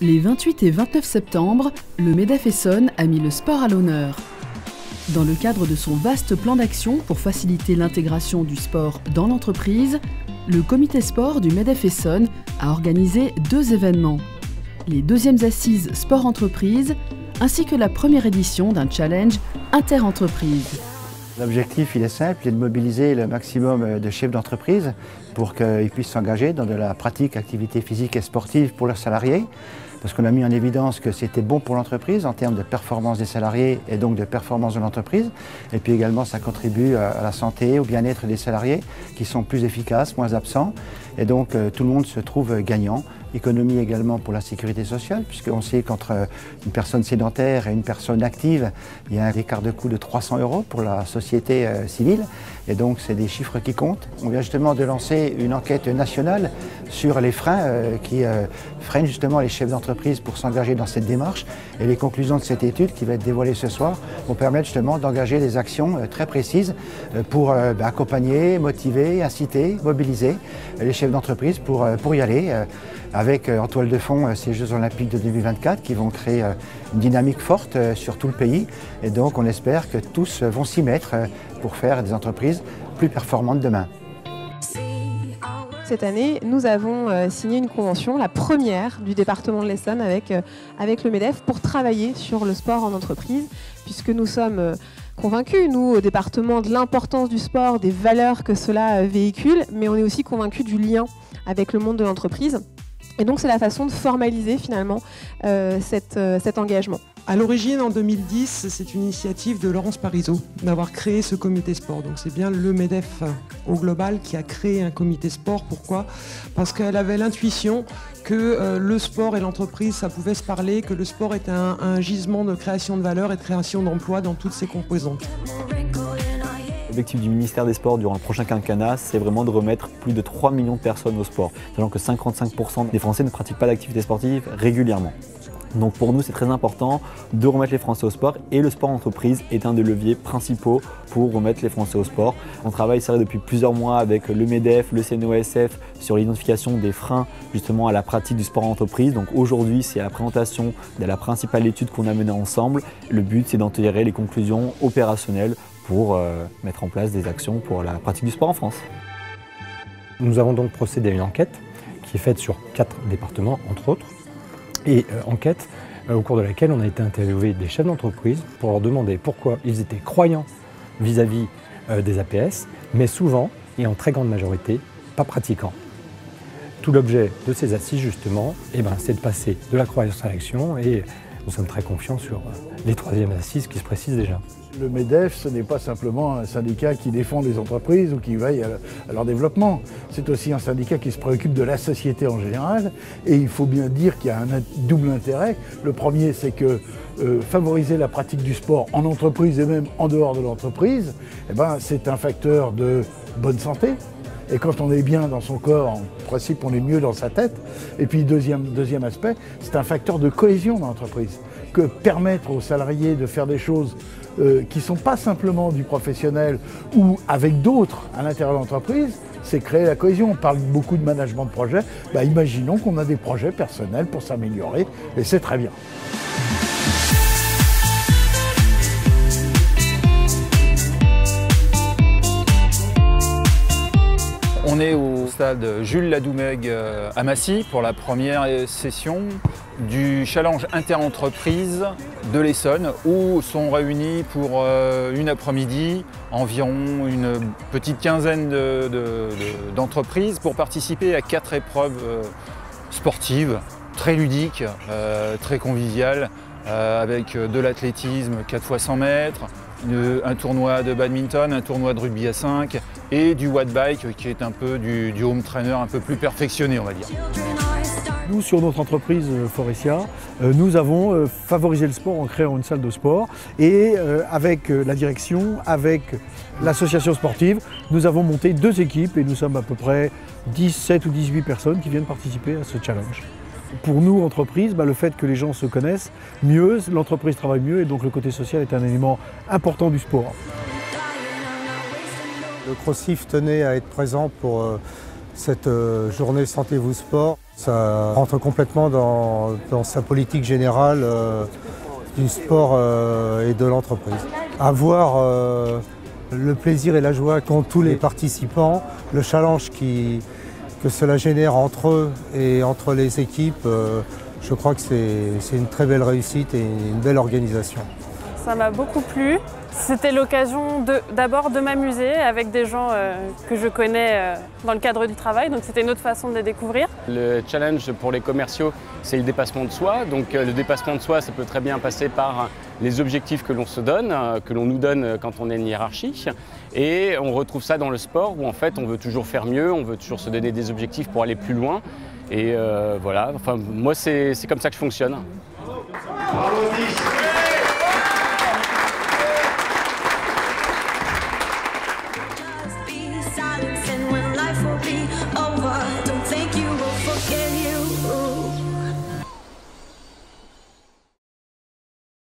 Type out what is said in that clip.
Les 28 et 29 septembre, le MEDEF Essonne a mis le sport à l'honneur. Dans le cadre de son vaste plan d'action pour faciliter l'intégration du sport dans l'entreprise, le comité sport du MEDEF Essonne a organisé 2 événements. Les 2e assises sport-entreprise ainsi que la première édition d'un challenge inter-entreprise. L'objectif, il est simple, il est de mobiliser le maximum de chefs d'entreprise pour qu'ils puissent s'engager dans de la pratique, activité physique et sportive pour leurs salariés. Parce qu'on a mis en évidence que c'était bon pour l'entreprise en termes de performance des salariés et donc de performance de l'entreprise. Et puis également, ça contribue à la santé, au bien-être des salariés qui sont plus efficaces, moins absents. Et donc, tout le monde se trouve gagnant. Économie également pour la sécurité sociale, puisqu'on sait qu'entre une personne sédentaire et une personne active, il y a un écart de coût de 300 € pour la société civile. Et donc, c'est des chiffres qui comptent. On vient justement de lancer une enquête nationale sur les freins qui freinent justement les chefs d'entreprise pour s'engager dans cette démarche. Et les conclusions de cette étude, qui va être dévoilée ce soir, vont permettre justement d'engager des actions très précises pour accompagner, motiver, inciter, mobiliser les chefs d'entreprise pour y aller. Avec en toile de fond ces Jeux Olympiques de 2024 qui vont créer une dynamique forte sur tout le pays. Et donc on espère que tous vont s'y mettre pour faire des entreprises plus performantes demain. Cette année, nous avons signé une convention, la première du département de l'Essonne avec le MEDEF pour travailler sur le sport en entreprise, puisque nous sommes convaincus, nous, au département, de l'importance du sport, des valeurs que cela véhicule, mais on est aussi convaincus du lien avec le monde de l'entreprise. Et donc c'est la façon de formaliser finalement cet engagement. À l'origine, en 2010, c'est une initiative de Laurence Parisot d'avoir créé ce comité sport. Donc c'est bien le MEDEF au global qui a créé un comité sport. Pourquoi ? Parce qu'elle avait l'intuition que le sport et l'entreprise, ça pouvait se parler, que le sport était un gisement de création de valeur et de création d'emplois dans toutes ses composantes. L'objectif du ministère des Sports durant le prochain quinquennat, c'est vraiment de remettre plus de 3 millions de personnes au sport, sachant que 55% des Français ne pratiquent pas d'activité sportive régulièrement. Donc pour nous, c'est très important de remettre les Français au sport et le sport entreprise est un des leviers principaux pour remettre les Français au sport. On travaille ça depuis plusieurs mois avec le MEDEF, le CNOSF sur l'identification des freins justement à la pratique du sport en entreprise. Donc aujourd'hui, c'est la présentation de la principale étude qu'on a menée ensemble. Le but, c'est d'en tirer les conclusions opérationnelles pour mettre en place des actions pour la pratique du sport en France. Nous avons donc procédé à une enquête qui est faite sur 4 départements, entre autres, et enquête au cours de laquelle on a été interviewé des chefs d'entreprise pour leur demander pourquoi ils étaient croyants vis-à-vis des APS, mais souvent, et en très grande majorité, pas pratiquants. Tout l'objet de ces assises, justement, c'est de passer de la croyance à l'action et nous sommes très confiants sur les 3e assises qui se précisent déjà. Le MEDEF, ce n'est pas simplement un syndicat qui défend les entreprises ou qui veille à leur développement. C'est aussi un syndicat qui se préoccupe de la société en général. Et il faut bien dire qu'il y a un double intérêt. Le premier, c'est que favoriser la pratique du sport en entreprise et même en dehors de l'entreprise, c'est un facteur de bonne santé. Et quand on est bien dans son corps, en principe, on est mieux dans sa tête. Et puis, deuxième aspect, c'est un facteur de cohésion dans l'entreprise. Que permettre aux salariés de faire des choses qui ne sont pas simplement du professionnel ou avec d'autres à l'intérieur de l'entreprise, c'est créer la cohésion. On parle beaucoup de management de projet. Imaginons qu'on a des projets personnels pour s'améliorer, et c'est très bien. On est au stade Jules Ladoumègue à Massy pour la première session du challenge inter-entreprise de l'Essonne où sont réunis pour une après-midi environ une petite quinzaine d'entreprises pour participer à 4 épreuves sportives très ludiques, très conviviales avec de l'athlétisme 4 x 100 mètres, un tournoi de badminton, un tournoi de rugby à 5 et du watt bike qui est un peu du home trainer un peu plus perfectionné, on va dire. Nous, sur notre entreprise Forestia, nous avons favorisé le sport en créant une salle de sport et avec la direction, avec l'association sportive, nous avons monté 2 équipes et nous sommes à peu près 17 ou 18 personnes qui viennent participer à ce challenge. Pour nous, entreprise, le fait que les gens se connaissent mieux, l'entreprise travaille mieux et donc le côté social est un élément important du sport. Le CrossIF tenait à être présent pour Cette journée Sentez-vous Sport, ça rentre complètement dans sa politique générale du sport et de l'entreprise. Avoir le plaisir et la joie qu'ont tous les participants, le challenge que cela génère entre eux et entre les équipes, je crois que c'est une très belle réussite et une belle organisation. Ça m'a beaucoup plu. C'était l'occasion d'abord de m'amuser avec des gens que je connais dans le cadre du travail, donc c'était une autre façon de les découvrir. Le challenge pour les commerciaux, c'est le dépassement de soi. Donc le dépassement de soi, ça peut très bien passer par les objectifs que l'on se donne, que l'on nous donne quand on est une hiérarchie. Et on retrouve ça dans le sport où en fait on veut toujours faire mieux, on veut toujours se donner des objectifs pour aller plus loin. Et voilà, enfin, moi c'est comme ça que je fonctionne. Bravo,